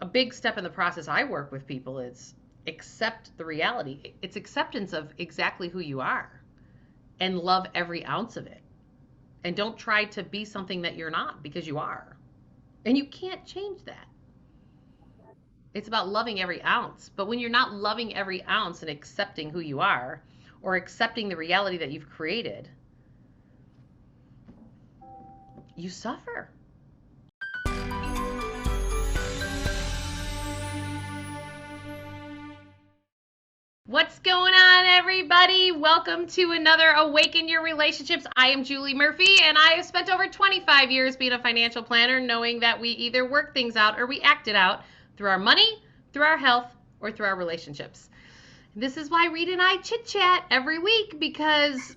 a big step in the process I work with people is accept the reality. It's acceptance of exactly who you are and love every ounce of it. And don't try to be something that you're not, because you are. And you can't change that. It's about loving every ounce. But when you're not loving every ounce and accepting who you are, or accepting the reality that you've created, you suffer. What's going on, everybody? Welcome to another Awaken Your Relationships. I am Julie Murphy, and I have spent over 25 years being a financial planner, knowing that we either work things out or we act it out through our money, through our health, or through our relationships. This is why Rita and I chit-chat every week, because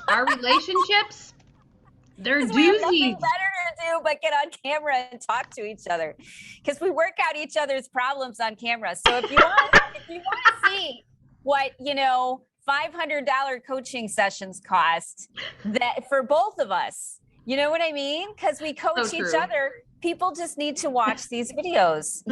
our relationships, they're Because we have nothing doozies. better to do but get on camera and talk to each other. Because we work out each other's problems on camera. So if you want to see what, $500 coaching sessions cost, that for both of us, you know what I mean? Because we coach each other. People just need to watch these videos,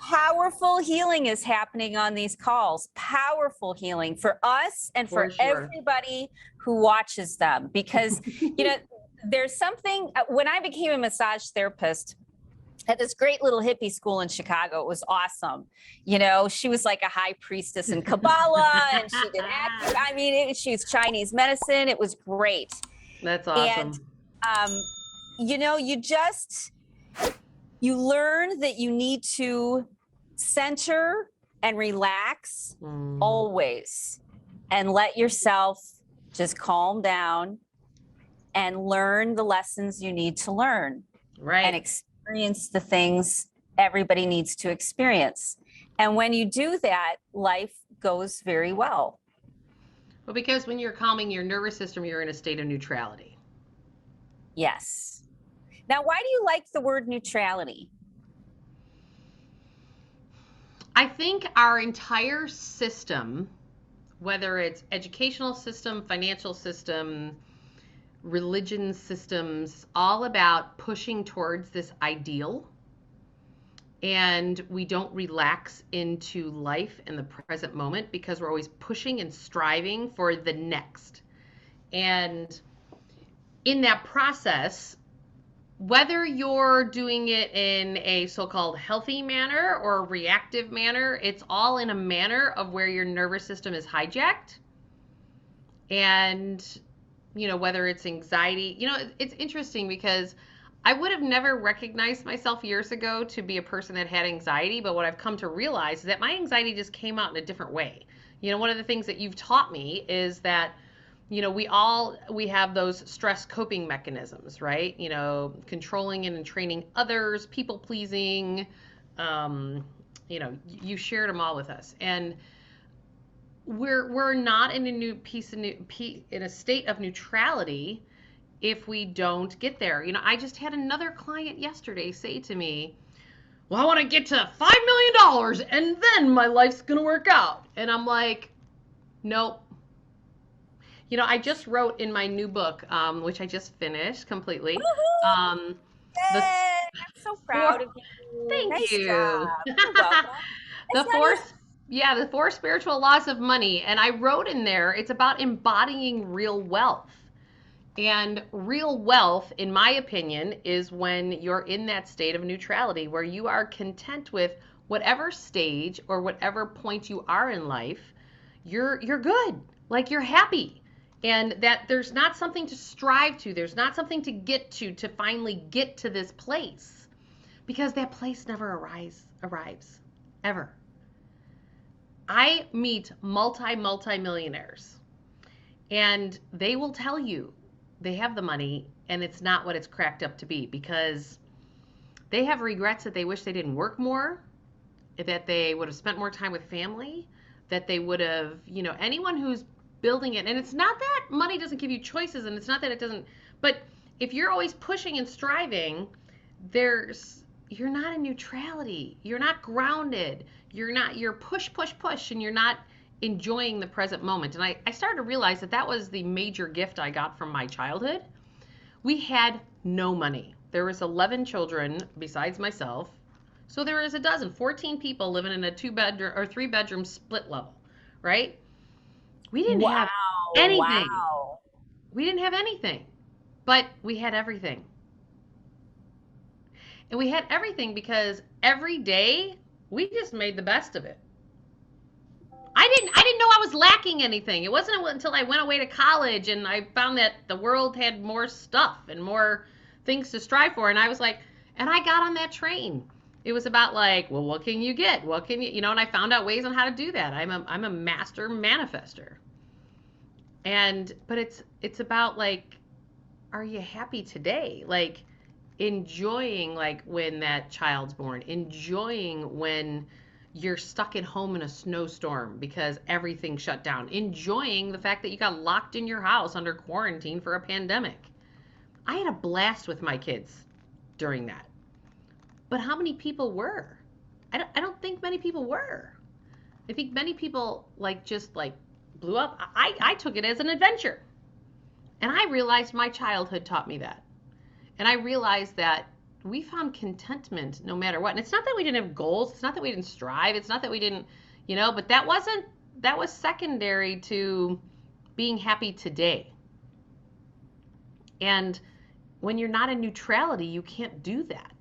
Powerful healing is happening on these calls. Powerful healing for us and for everybody who watches them. Because, there's something, when I became a massage therapist at this great little hippie school in Chicago, it was awesome. She was like a high priestess in Kabbalah, and she did she was Chinese medicine. It was great. That's awesome. And, you learn that you need to center and relax always, and let yourself just calm down and learn the lessons you need to learn, right? And experience the things everybody needs to experience. And when you do that, life goes very well. Well, because when you're calming your nervous system, you're in a state of neutrality. Yes. Now, why do you like the word neutrality? I think our entire system, whether it's educational system, financial system, religion systems, all about pushing towards this ideal. And we don't relax into life in the present moment because we're always pushing and striving for the next. And in that process, whether you're doing it in a so-called healthy manner or a reactive manner, it's all in a manner of where your nervous system is hijacked. And, whether it's anxiety, it's interesting because I would have never recognized myself years ago to be a person that had anxiety. But what I've come to realize is that my anxiety just came out in a different way. One of the things that you've taught me is that we have those stress coping mechanisms, right? Controlling and training others, people pleasing, you shared them all with us. And we're not in in a state of neutrality if we don't get there. I just had another client yesterday say to me, well, I want to get to $5 million and then my life's going to work out. And I'm like, nope. I just wrote in my new book, which I just finished completely. I'm so proud of you. Thank you. Job. You're welcome. The four spiritual laws of money. And I wrote in there, it's about embodying real wealth. And real wealth, in my opinion, is when you're in that state of neutrality where you are content with whatever stage or whatever point you are in life. You're good. Like, you're happy. And that there's not something to strive to. There's not something to get to finally get to this place. Because that place never arrives, ever. I meet multi-millionaires. And they will tell you they have the money and it's not what it's cracked up to be, because they have regrets that they wish they didn't work more, that they would have spent more time with family, that they would have, anyone who's building it. And it's not that money doesn't give you choices, and it's not that it doesn't, but if you're always pushing and striving, you're not in neutrality. You're not grounded. You're push, and you're not enjoying the present moment. And I started to realize that was the major gift I got from my childhood. We had no money. There was 11 children besides myself. So there is 14 people living in a 2-bedroom or 3-bedroom split level, right? We didn't have Wow. anything. Wow. We didn't have anything, but we had everything. And we had everything because every day we just made the best of it. I didn't know I was lacking anything. It wasn't until I went away to college and I found that the world had more stuff and more things to strive for, and I was like, and I got on that train. It was about like, well, what can you get? What can you, and I found out ways on how to do that. I'm a master manifester. And but it's about like, are you happy today? Like enjoying like when that child's born, enjoying when you're stuck at home in a snowstorm because everything shut down, enjoying the fact that you got locked in your house under quarantine for a pandemic. I had a blast with my kids during that. But how many people were? I don't think many people were. I think many people like just like blew up. I took it as an adventure. And I realized my childhood taught me that. And I realized that we found contentment no matter what. And it's not that we didn't have goals. It's not that we didn't strive. It's not that we didn't, but that was secondary to being happy today. And when you're not in neutrality, you can't do that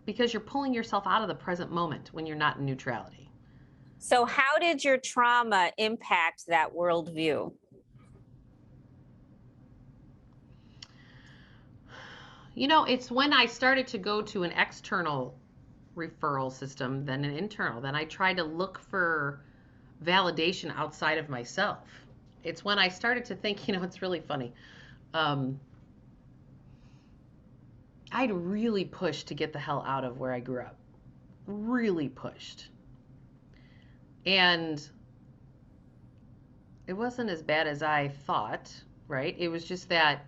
because you're pulling yourself out of the present moment when you're not in neutrality. So how did your trauma impact that worldview? It's when I started to go to an external referral system than an internal. Then I tried to look for validation outside of myself. It's when I started to think, it's really funny. I'd really pushed to get the hell out of where I grew up. Really pushed. And it wasn't as bad as I thought, right? It was just that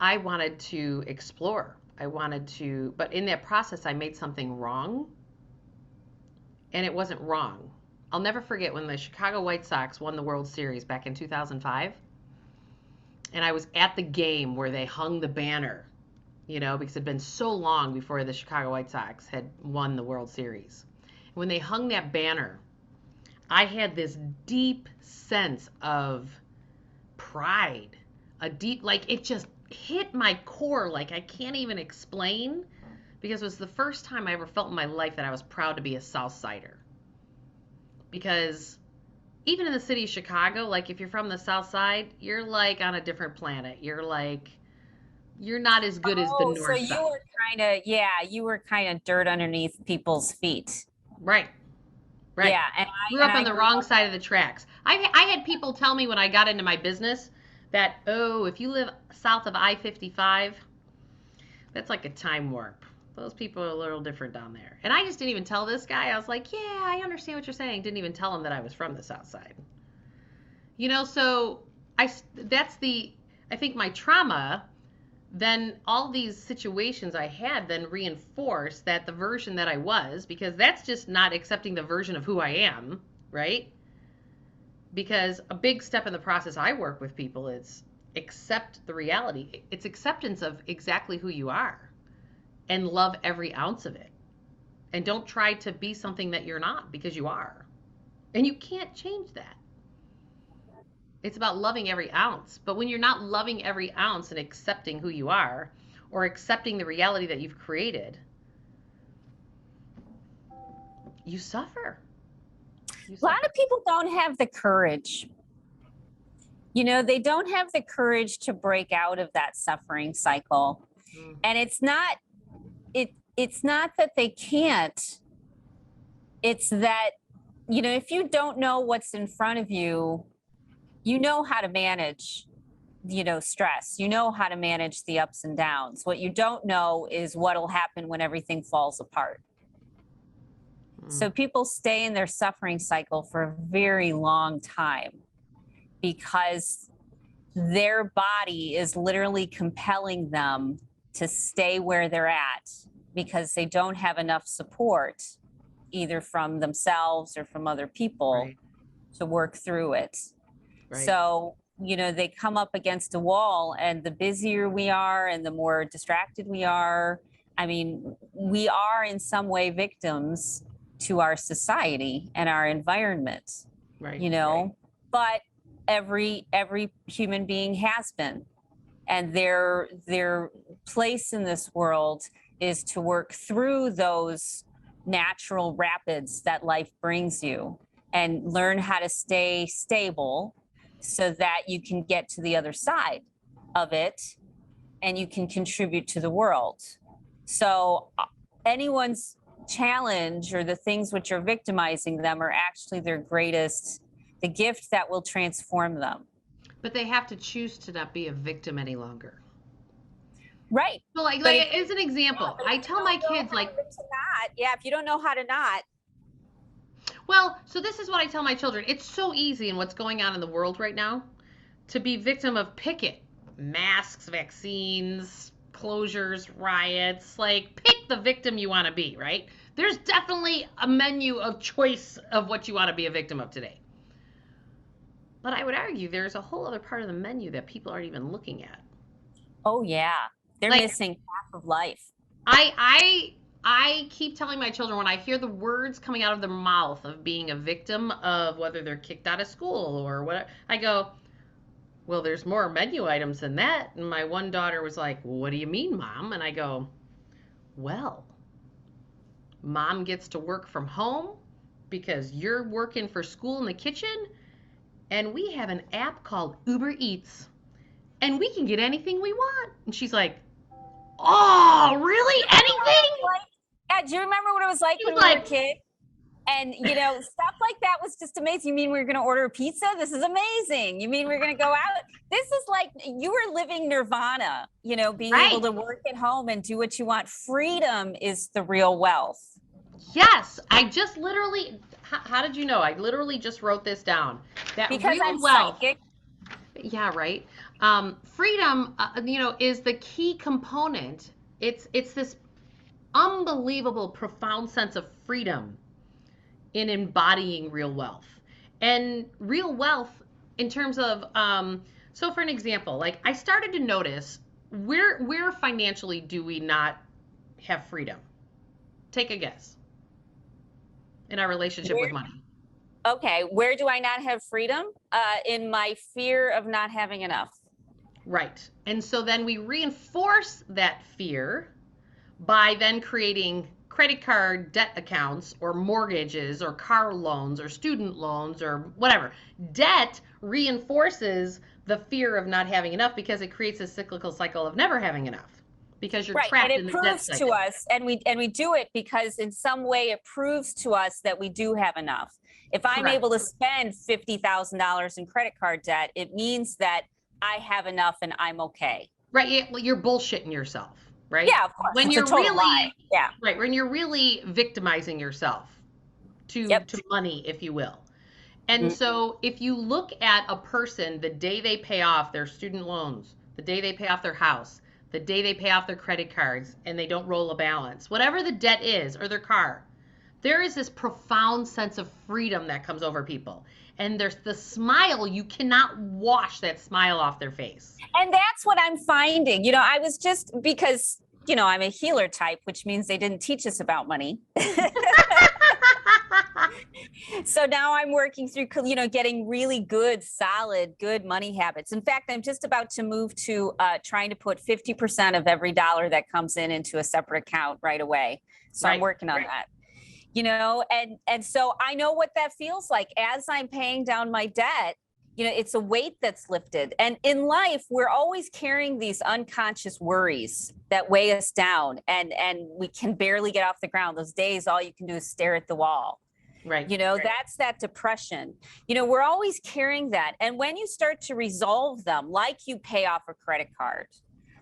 I wanted to explore. But in that process, I made something wrong. And it wasn't wrong. I'll never forget when the Chicago White Sox won the World Series back in 2005. And I was at the game where they hung the banner, because it had been so long before the Chicago White Sox had won the World Series. And when they hung that banner, I had this deep sense of pride, like it just hit my core, like I can't even explain, because it was the first time I ever felt in my life that I was proud to be a South Sider. Because even in the city of Chicago, like if you're from the South Side, you're like on a different planet. You're not as good as the North Side. So you were kind of dirt underneath people's feet. Right. Right. Yeah, and I grew up on the wrong side of the tracks. I had people tell me when I got into my business that, oh, if you live south of I-55, that's like a time warp. Those people are a little different down there. And I just didn't even tell this guy. I was like, yeah, I understand what you're saying. Didn't even tell him that I was from the South Side. So I think my trauma, then all these situations I had then reinforced that the version that I was, because that's just not accepting the version of who I am, right? Because a big step in the process I work with people is accept the reality. It's acceptance of exactly who you are and love every ounce of it. And don't try to be something that you're not, because you are. And you can't change that. It's about loving every ounce. But when you're not loving every ounce and accepting who you are, or accepting the reality that you've created, you suffer. A lot of people don't have the courage. They don't have the courage to break out of that suffering cycle. And it's not that they can't. It's that, if you don't know what's in front of you, you know how to manage, stress. You know how to manage the ups and downs. What you don't know is what'll happen when everything falls apart. So people stay in their suffering cycle for a very long time because their body is literally compelling them to stay where they're at because they don't have enough support, either from themselves or from other people, to work through it. Right. So, they come up against a wall, and the busier we are and the more distracted we are, I mean, we are in some way victims to our society and our environment, Right. you know, but every human being has been. And their place in this world is to work through those natural rapids that life brings you and learn how to stay stable so that you can get to the other side of it and you can contribute to the world. So anyone's challenge or the things which are victimizing them are actually their greatest, the gift that will transform them. But they have to choose to not be a victim any longer. Right. So like as an example, I tell my kids like, if you don't know how to not. Well, so this is what I tell my children. It's so easy in what's going on in the world right now to be victim of pick it. Masks, vaccines, closures, riots. Like, pick the victim you want to be, right? There's definitely a menu of choice of what you want to be a victim of today. But I would argue there's a whole other part of the menu that people aren't even looking at. Oh yeah, they're like, missing half of life. I keep telling my children when I hear the words coming out of their mouth of being a victim of whether they're kicked out of school or what, I go, well, there's more menu items than that. And my one daughter was like, well, what do you mean, Mom? And I go, well, Mom gets to work from home because you're working for school in the kitchen. And we have an app called Uber Eats. And we can get anything we want. And she's like, oh, really? Anything? Yeah, do you remember what it was like when we were a kid? And, you know, stuff like that was just amazing. You mean we were going to order a pizza? This is amazing. You mean we're going to go out? This is like you were living nirvana, you know, being able to work at home and do what you want. Freedom is the real wealth. Yes. I just literally, how did you know? I literally just wrote this down. That because real I'm wealth. Psychic. Yeah, right. Freedom, you know, is the key component. It's this unbelievable, profound sense of freedom in embodying real wealth. And real wealth in terms of, so for an example, like I started to notice where financially do we not have freedom? Take a guess. In our relationship with money. Okay, where do I not have freedom? In my fear of not having enough. Right. And so then we reinforce that fear by then creating credit card debt accounts or mortgages or car loans or student loans or whatever. Debt reinforces the fear of not having enough because it creates a cyclical cycle of never having enough. Because you're trapped in the debt cycle. And it proves to us, and we do it because in some way it proves to us that we do have enough. If I'm able to spend $50,000 in credit card debt, it means that I have enough and I'm okay. Right. You're bullshitting yourself, right? Yeah, of course. When it's you're a total really, lie. Yeah. Right. When you're really victimizing yourself to money, if you will. And so if you look at a person the day they pay off their student loans, the day they pay off their house, the day they pay off their credit cards and they don't roll a balance, whatever the debt is, or their car, there is this profound sense of freedom that comes over people. And there's the smile, you cannot wash that smile off their face. And that's what I'm finding. You know, I was just, because, you know, I'm a healer type, which means they didn't teach us about money. So now I'm working through, you know, getting really good, solid, good money habits. In fact, I'm just about to move to trying to put 50% of every dollar that comes in into a separate account right away. So I'm working on that, you know, and so I know what that feels like as I'm paying down my debt. You know, it's a weight that's lifted. And in life, we're always carrying these unconscious worries that weigh us down and we can barely get off the ground. Those days, all you can do is stare at the wall. Right. You know, that's that depression. You know, we're always carrying that. And when you start to resolve them, like you pay off a credit card,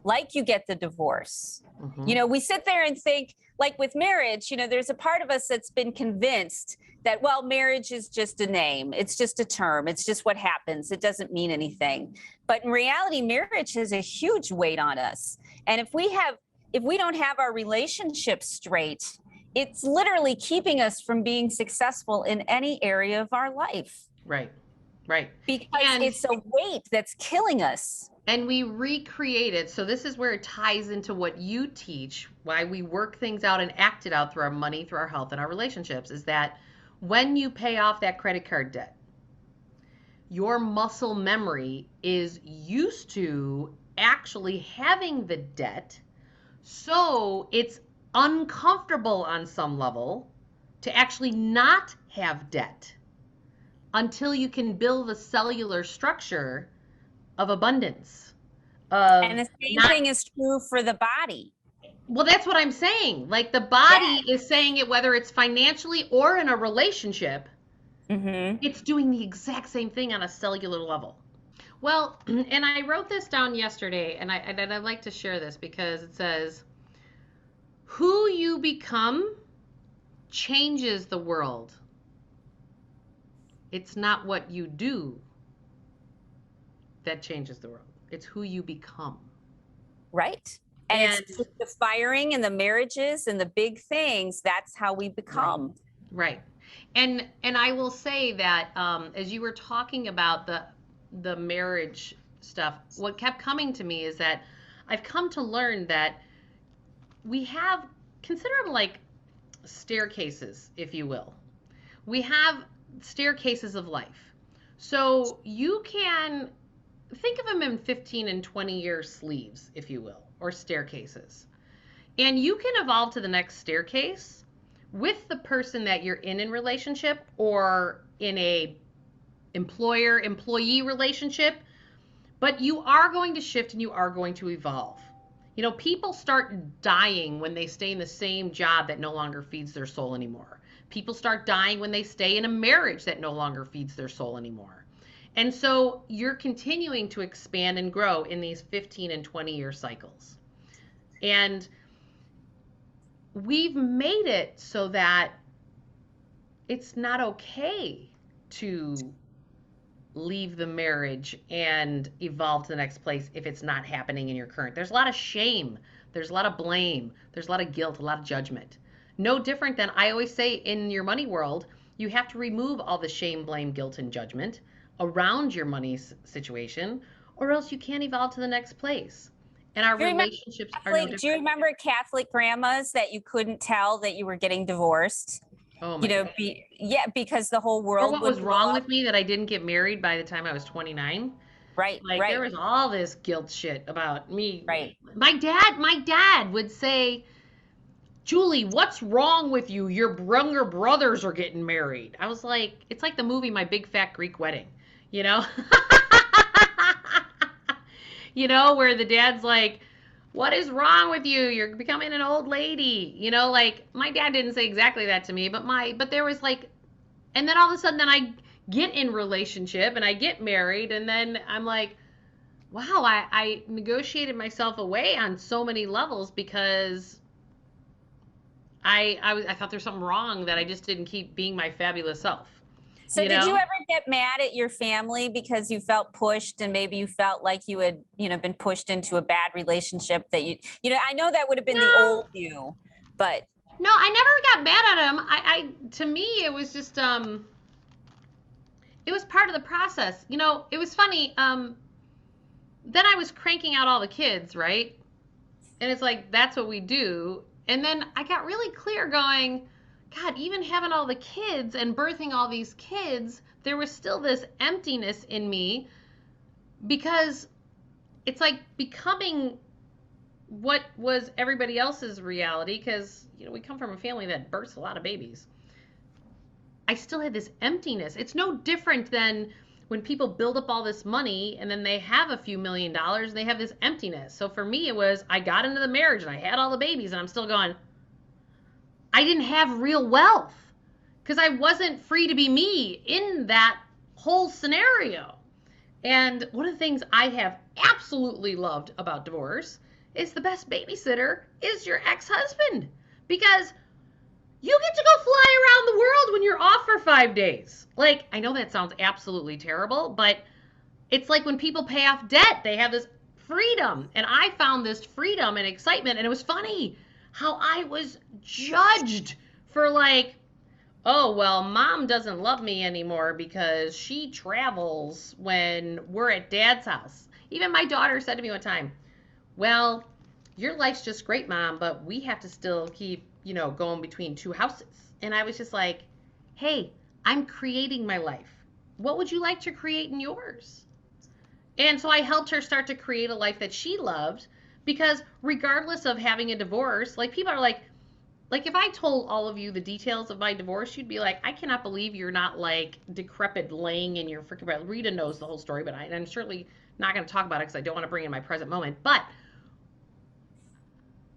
like you get the divorce, you know, we sit there and think, like with marriage, you know, there's a part of us that's been convinced that, well, marriage is just a name. It's just a term. It's just what happens. It doesn't mean anything. But in reality, marriage has a huge weight on us. And if we don't have our relationship straight, it's literally keeping us from being successful in any area of our life. Right. Right. Because it's a weight that's killing us. And we recreate it. So this is where it ties into what you teach, why we work things out and act it out through our money, through our health and our relationships, is that when you pay off that credit card debt, your muscle memory is used to actually having the debt. So it's uncomfortable on some level to actually not have debt until you can build the cellular structure of abundance. And Of the same not, thing is true for the body. well, that's what I'm saying. Like the body is saying it, whether it's financially or in a relationship, it's doing the exact same thing on a cellular level. Well, and I wrote this down yesterday, and I'd like to share this because it says, who you become changes the world. It's not what you do that changes the world. It's who you become. Right. And it's the firing and the marriages and the big things. That's how we become. Right. And I will say that as you were talking about the marriage stuff, what kept coming to me is that I've come to learn that we have, consider them like staircases, if you will. We have staircases of life. So you can think of them in 15 and 20-year sleeves, if you will, or staircases. And you can evolve to the next staircase with the person that you're in relationship, or in a employer-employee relationship, but you are going to shift and you are going to evolve. You know, people start dying when they stay in the same job that no longer feeds their soul anymore. People start dying when they stay in a marriage that no longer feeds their soul anymore. And so you're continuing to expand and grow in these 15 and 20-year cycles. And we've made it so that it's not okay to leave the marriage and evolve to the next place if it's not happening in your current. There's a lot of shame. There's a lot of blame. There's a lot of guilt, a lot of judgment. No different than I always say in your money world, you have to remove all the shame, blame, guilt, and judgment around your money situation, or else you can't evolve to the next place. And our relationships are no different. Do you remember Catholic grandmas that you couldn't tell that you were getting divorced? Oh my God. Because the whole world. Or what was wrong with me that I didn't get married by the time I was 29. Right. Like there was all this guilt shit about me. Right. My dad would say, Julie, what's wrong with you? Your younger brothers are getting married. I was like, it's like the movie My Big Fat Greek Wedding, you know? You know, where the dad's like, what is wrong with you? You're becoming an old lady. You know, like my dad didn't say exactly that to me, but there was like, and then all of a sudden then I get in relationship and I get married, and then I'm like, wow, I negotiated myself away on so many levels because I thought there's something wrong that I just didn't keep being my fabulous self. So did you ever get mad at your family because you felt pushed, and maybe you felt like you had, been pushed into a bad relationship that I know that would have been the old you, but. No, I never got mad at him. To me, it was just, it was part of the process. It was funny. Then I was cranking out all the kids, right? And it's like, that's what we do. And then I got really clear going, God, even having all the kids and birthing all these kids, there was still this emptiness in me, because it's like becoming what was everybody else's reality, because, we come from a family that births a lot of babies. I still had this emptiness. It's no different than when people build up all this money and then they have a few $1 million and they have this emptiness. So for me, it was, I got into the marriage and I had all the babies and I'm still going, I didn't have real wealth because I wasn't free to be me in that whole scenario. And one of the things I have absolutely loved about divorce is the best babysitter is your ex-husband, because you get to go fly around the world when you're off for 5 days. Like, I know that sounds absolutely terrible, but it's like when people pay off debt, they have this freedom. And I found this freedom and excitement. And it was funny how I was judged for like, oh, well, mom doesn't love me anymore because she travels when we're at dad's house. Even my daughter said to me one time, well, your life's just great, Mom, but we have to still keep, going between two houses. And I was just like, hey, I'm creating my life. What would you like to create in yours? And so I helped her start to create a life that she loved, because regardless of having a divorce, like people are like if I told all of you the details of my divorce, you'd be like, I cannot believe you're not like decrepit laying in your freaking bed. Rita knows the whole story, but I'm certainly not going to talk about it because I don't want to bring in my present moment. But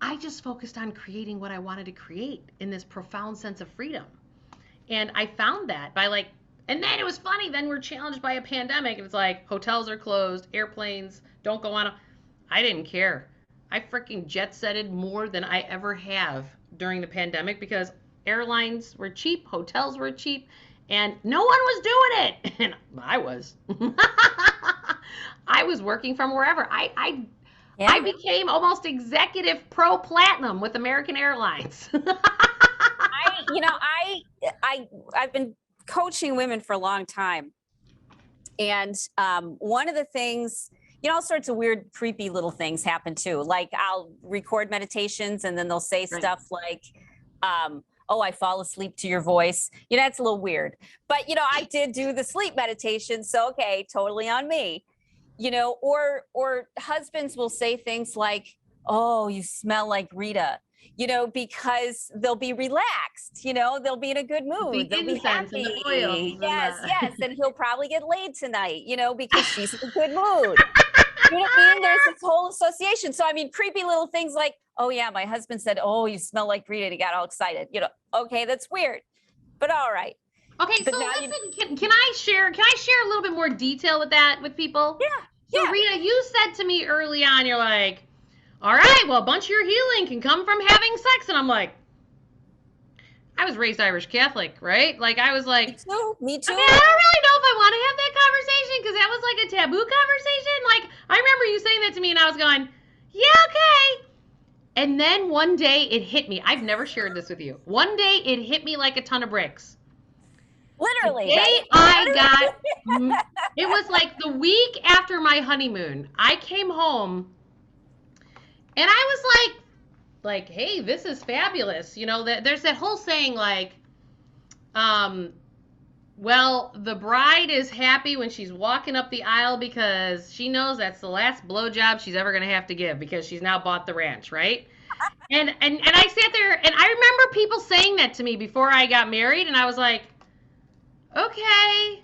I just focused on creating what I wanted to create in this profound sense of freedom. And I found that by and then it was funny. Then we're challenged by a pandemic, and it's like hotels are closed, airplanes don't go on. I didn't care. I freaking jet setted more than I ever have during the pandemic because airlines were cheap, hotels were cheap, and no one was doing it. And I was. I was working from wherever. I became almost executive pro platinum with American Airlines. I've been coaching women for a long time. And one of the things, all sorts of weird, creepy little things happen too. Like I'll record meditations and then they'll say stuff like, oh, I fall asleep to your voice. It's a little weird. But, I did do the sleep meditation. So, okay, totally on me. Or husbands will say things like, oh, you smell like Rita, because they'll be relaxed, they'll be in a good mood. They'll be happy. And the oils yes. And he'll probably get laid tonight, because she's in a good mood. You know what I mean? There's this whole association. So, creepy little things like, oh yeah, my husband said, oh, you smell like Rita. And he got all excited. Okay, that's weird, but all right. Okay, but so listen, can I share a little bit more detail with people? Yeah. So Rita, you said to me early on, you're like, all right, well, a bunch of your healing can come from having sex. And I'm like, I was raised Irish Catholic, right? Like, I was like, me too. I don't really know if I want to have that conversation because that was like a taboo conversation. Like, I remember you saying that to me and I was going, yeah, okay. And then one day it hit me. I've never shared this with you. One day it hit me like a ton of bricks. Literally. It was like the week after my honeymoon. I came home and I was like, hey, this is fabulous. There's that whole saying well, the bride is happy when she's walking up the aisle because she knows that's the last blowjob she's ever going to have to give because she's now bought the ranch, right? And I sat there and I remember people saying that to me before I got married, and I was like, okay.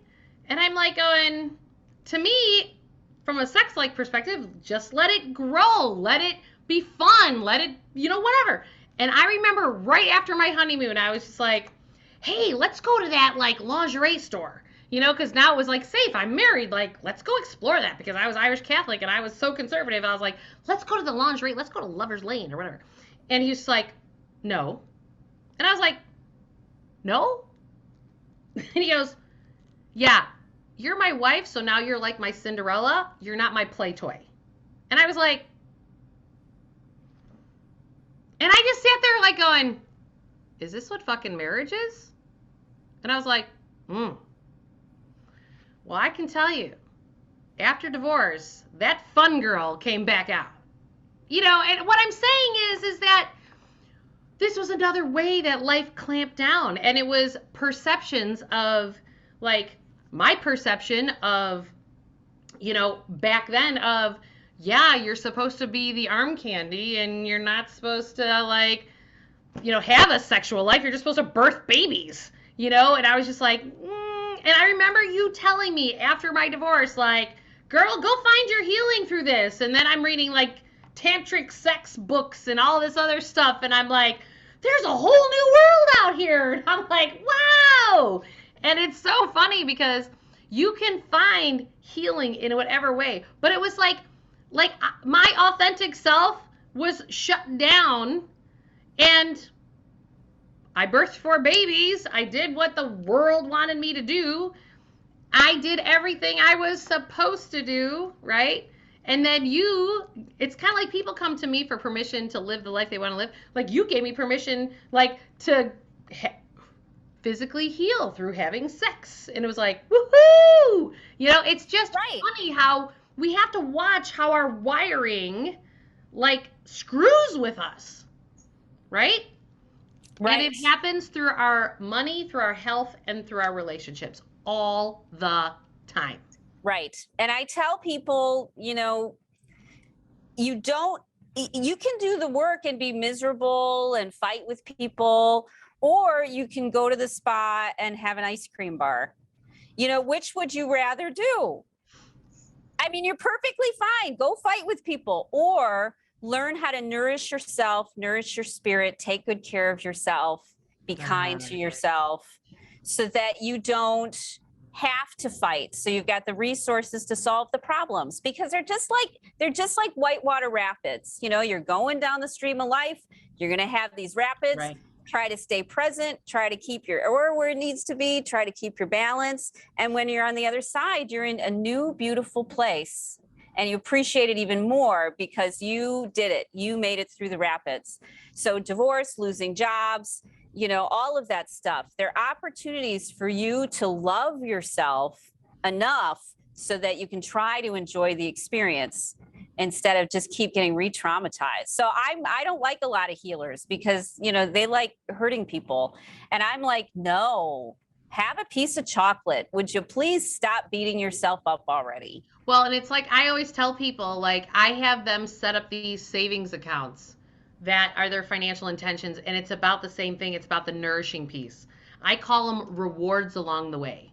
And I'm like going, to me, from a sex-like perspective, just let it grow, let it be fun, let it, whatever. And I remember right after my honeymoon, I was just like, hey, let's go to that lingerie store, because now it was safe. I'm married. Let's go explore that because I was Irish Catholic and I was so conservative. I was like, let's go to the lingerie. Let's go to Lover's Lane or whatever. And he was like, no. And I was like, no? And he goes, yeah, you're my wife. So now you're like my Cinderella. You're not my play toy. And I was like, and I just sat there going, is this what fucking marriage is? And I was like, Well, I can tell you, after divorce, that fun girl came back out. And what I'm saying is that this was another way that life clamped down. And it was perceptions of, my perception of, back then of, yeah, you're supposed to be the arm candy and you're not supposed to, have a sexual life. You're just supposed to birth babies. And I was just like, And I remember you telling me after my divorce, girl, go find your healing through this. And then I'm reading tantric sex books and all this other stuff. And I'm like, there's a whole new world out here. And I'm like, wow. And it's so funny because you can find healing in whatever way. But it was like my authentic self was shut down. And I birthed 4 babies. I did what the world wanted me to do. I did everything I was supposed to do, right? And then it's kind of like people come to me for permission to live the life they want to live. You gave me permission, to physically heal through having sex. And it was like, woohoo! It's just funny how we have to watch how our wiring like screws with us, right? Right. And it happens through our money, through our health, and through our relationships all the time. Right. And I tell people, you can do the work and be miserable and fight with people, or you can go to the spa and have an ice cream bar. Which would you rather do? I mean, you're perfectly fine. Go fight with people, or learn how to nourish yourself, nourish your spirit, take good care of yourself, be kind to yourself, so that you don't have to fight. So you've got the resources to solve the problems, because they're just like whitewater rapids. You're going down the stream of life. You're going to have these rapids. Right. Try to stay present, try to keep your oar where it needs to be, try to keep your balance. And when you're on the other side, you're in a new, beautiful place. And you appreciate it even more because you did it. You made it through the rapids. So divorce, losing jobs, all of that stuff. They're opportunities for you to love yourself enough so that you can try to enjoy the experience instead of just keep getting re-traumatized. So I don't like a lot of healers because, they like hurting people. And I'm like, no, have a piece of chocolate. Would you please stop beating yourself up already? Well, and it's like I always tell people, like I have them set up these savings accounts that are their financial intentions, and it's about the same thing. It's about the nourishing piece. I call them rewards along the way.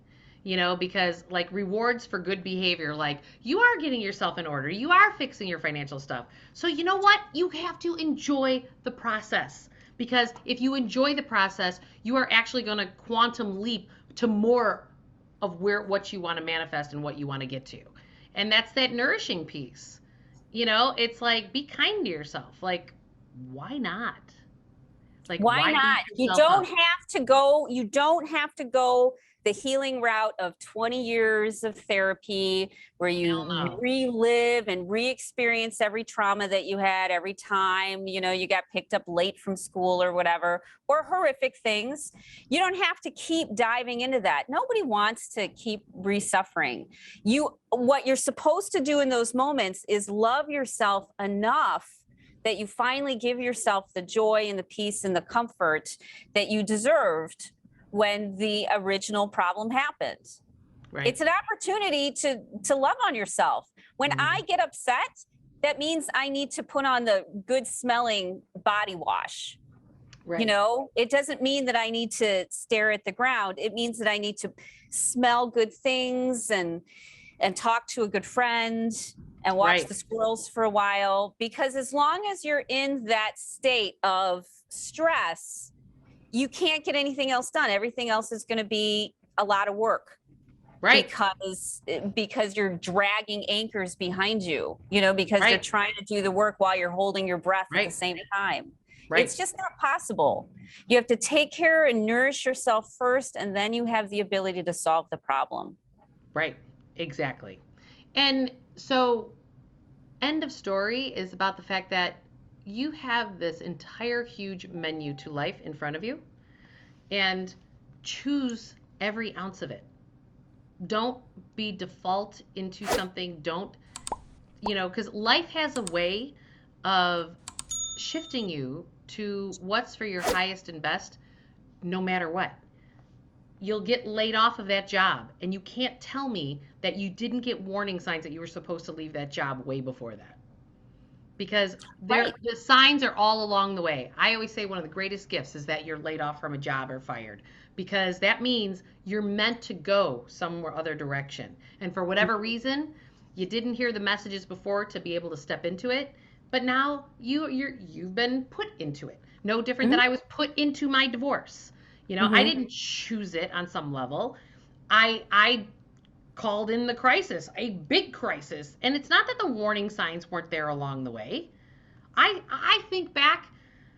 Because like rewards for good behavior, like you are getting yourself in order, you are fixing your financial stuff. So you know what? You have to enjoy the process, because if you enjoy the process, you are actually going to quantum leap to more of what you want to manifest and what you want to get to. And that's that nourishing piece. It's like be kind to yourself. Like, why not? Like, why not? You don't have to go the healing route of 20 years of therapy where you relive and re-experience every trauma that you had every time, you got picked up late from school or whatever, or horrific things. You don't have to keep diving into that. Nobody wants to keep re-suffering. What you're supposed to do in those moments is love yourself enough that you finally give yourself the joy and the peace and the comfort that you deserved when the original problem happened. Right. It's an opportunity to love on yourself. When I get upset, that means I need to put on the good smelling body wash. Right. It doesn't mean that I need to stare at the ground. It means that I need to smell good things and talk to a good friend and watch the squirrels for a while. Because as long as you're in that state of stress, you can't get anything else done. Everything else is going to be a lot of work. Right. Because you're dragging anchors behind you, because they're trying to do the work while you're holding your breath at the same time. Right. It's just not possible. You have to take care and nourish yourself first, and then you have the ability to solve the problem. Right. Exactly. And so end of story is about the fact that you have this entire huge menu to life in front of you, and choose every ounce of it. Don't be default into something. Don't, because life has a way of shifting you to what's for your highest and best, no matter what. You'll get laid off of that job, and you can't tell me that you didn't get warning signs that you were supposed to leave that job way before that. Because the signs are all along the way. I always say one of the greatest gifts is that you're laid off from a job or fired, because that means you're meant to go somewhere other direction. And for whatever reason, you didn't hear the messages before to be able to step into it, but now you've been put into it. No different than I was put into my divorce. I didn't choose it on some level. I called in the crisis, a big crisis. And it's not that the warning signs weren't there along the way. I think back,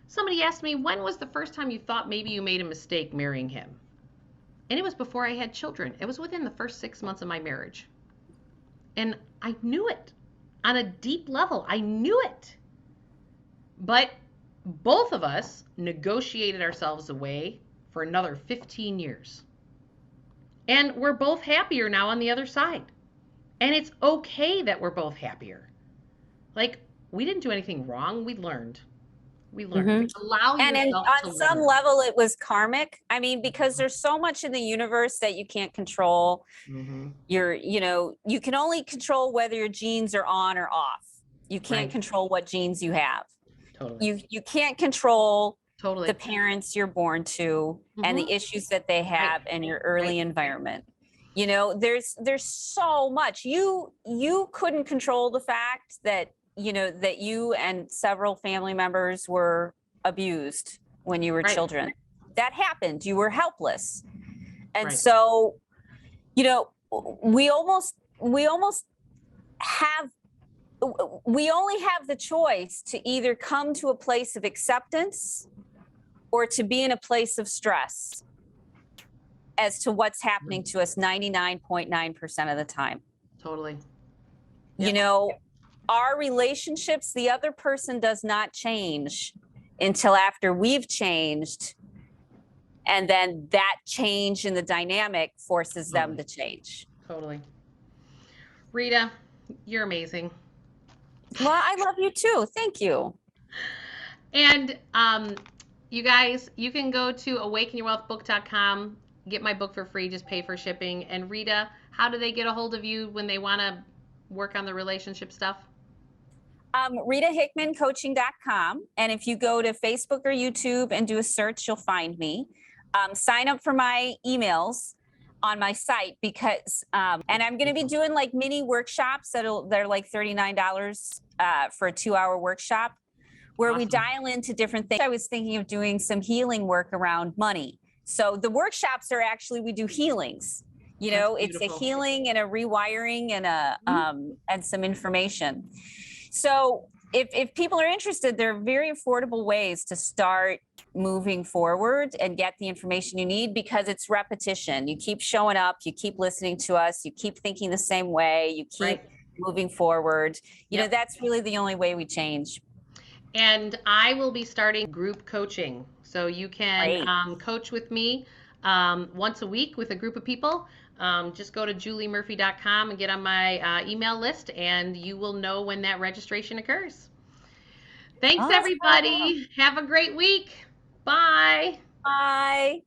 somebody asked me, when was the first time you thought maybe you made a mistake marrying him? And it was before I had children. It was within the first 6 months of my marriage. And I knew it on a deep level. I knew it. But both of us negotiated ourselves away for another 15 years. And we're both happier now on the other side. And it's okay that we're both happier. Like, we didn't do anything wrong. We learned. We learned. Mm-hmm. Allow And yourself to on some learn. level, it was karmic. I mean, because there's so much in the universe that you can't control. Mm-hmm. You can only control whether your genes are on or off. You can't Right. control what genes you have. Totally. You can't control Totally. the parents you're born to and the issues that they have and your early environment. There's so much. You couldn't control the fact that that you and several family members were abused when you were children. That happened. You were helpless. And so, we only have the choice to either come to a place of acceptance or to be in a place of stress as to what's happening to us 99.9% of the time. Totally. Our relationships, the other person does not change until after we've changed. And then that change in the dynamic forces them to change. Totally. Rita, you're amazing. Well, I love you too. Thank you. And you guys, you can go to awakenyourwealthbook.com, get my book for free, just pay for shipping. And Rita, how do they get a hold of you when they want to work on the relationship stuff? RitaHickmanCoaching.com. And if you go to Facebook or YouTube and do a search, you'll find me. Sign up for my emails on my site because, and I'm going to be doing like mini workshops they're like $39 for a 2-hour workshop where we dial into different things. I was thinking of doing some healing work around money. So the workshops are actually, we do healings. It's a healing and a rewiring and and some information. So if people are interested, there are very affordable ways to start moving forward and get the information you need because it's repetition. You keep showing up, you keep listening to us, you keep thinking the same way, you keep moving forward. That's really the only way we change. And I will be starting group coaching. So you can coach with me once a week with a group of people. Just go to juliemurphy.com and get on my email list, and you will know when that registration occurs. Thanks, everybody. Have a great week. Bye. Bye.